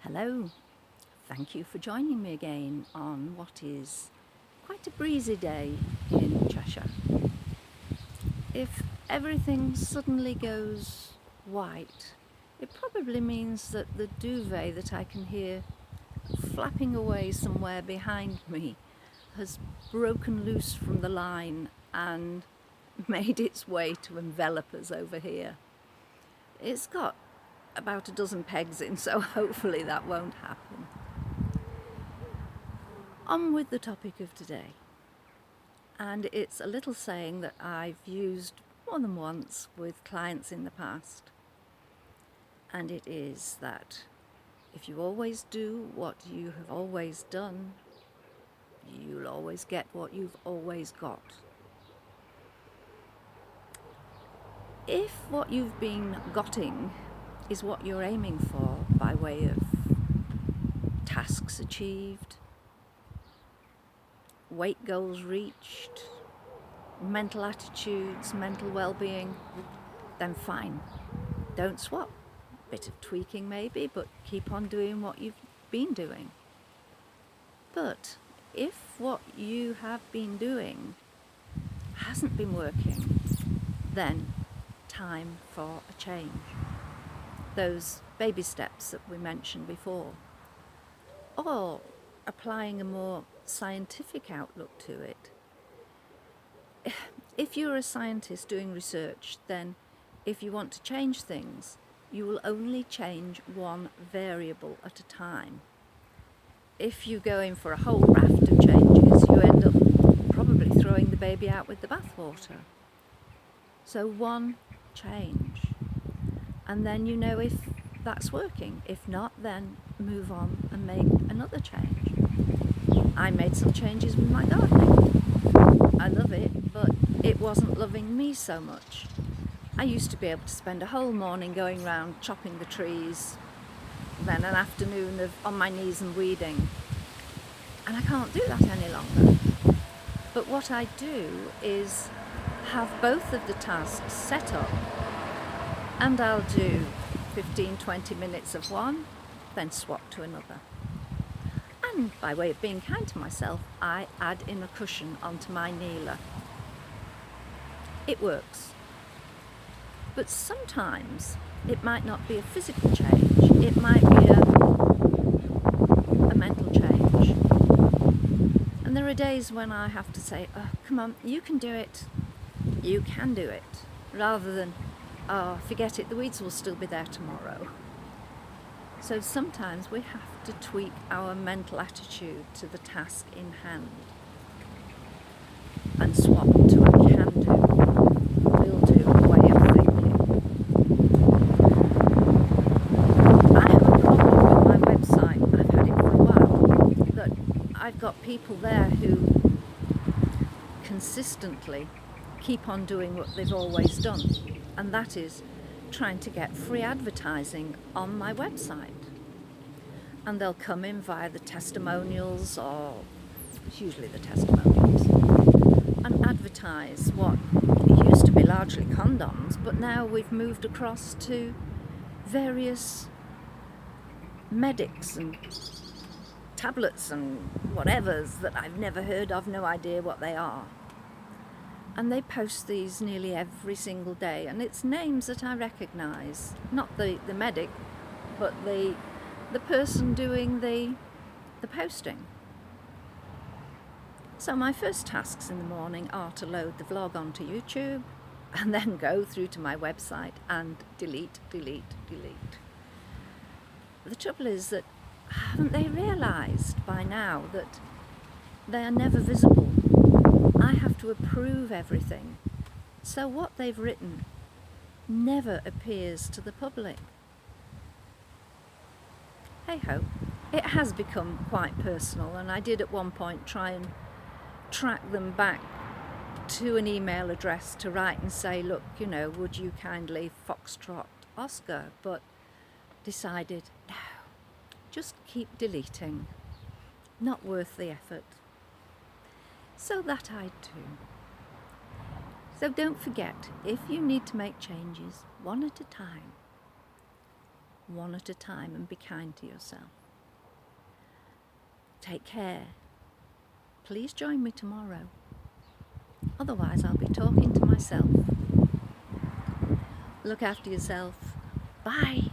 Hello, thank you for joining me again on what is quite a breezy day in Cheshire. If everything suddenly goes white, it probably means that the duvet that I can hear flapping away somewhere behind me has broken loose from the line and made its way to envelop us over here. It's got about a dozen pegs in, so hopefully that won't happen. On with the topic of today, and it's a little saying that I've used more than once with clients in the past, and it is that if you always do what you have always done, you'll always get what you've always got. If what you've been getting is what you're aiming for by way of tasks achieved, weight goals reached, mental attitudes, mental well-being, then fine. Don't swap. Bit of tweaking maybe, but keep on doing what you've been doing. But if what you have been doing hasn't been working, then time for a change. Those baby steps that we mentioned before. Or applying a more scientific outlook to it. If you're a scientist doing research, then if you want to change things, you will only change one variable at a time. If you go in for a whole raft of changes, you end up probably throwing the baby out with the bathwater. So one change, and then you know if that's working. If not, then move on and make another change. I made some changes with my gardening. I love it, but it wasn't loving me so much. I used to be able to spend a whole morning going round chopping the trees, then an afternoon of on my knees and weeding, and I can't do that any longer. But what I do is have both of the tasks set up, and I'll do 15-20 minutes of one, then swap to another. And by way of being kind to myself, I add in a cushion onto my kneeler. It works. But sometimes it might not be a physical change, it might be a mental change. And there are days when I have to say, oh, come on, you can do it, rather than, oh, forget it, the weeds will still be there tomorrow. So sometimes we have to tweak our mental attitude to the task in hand and swap to a can-do, will-do way of thinking. I have a problem with my website. I've had it for a while, that I've got people there who consistently keep on doing what they've always done, and that is trying to get free advertising on my website. And they'll come in via the testimonials, or it's usually the testimonials, and advertise what used to be largely condoms, but now we've moved across to various medics and tablets and whatevers that I've never heard of, no idea what they are. And they post these nearly every single day, and it's names that I recognise, not the medic, but the person doing the posting. So my first tasks in the morning are to load the vlog onto YouTube and then go through to my website and delete. The trouble is that haven't they realised by now that they are never visible? I have to approve everything. So what they've written never appears to the public. Hey ho, it has become quite personal, and I did at one point try and track them back to an email address to write and say, look, would you kindly Foxtrot Oscar, but decided, no, just keep deleting, not worth the effort. So that I do. So don't forget, if you need to make changes one at a time, one at a time, and be kind to yourself. Take care. Please join me tomorrow. Otherwise, I'll be talking to myself. Look after yourself. Bye.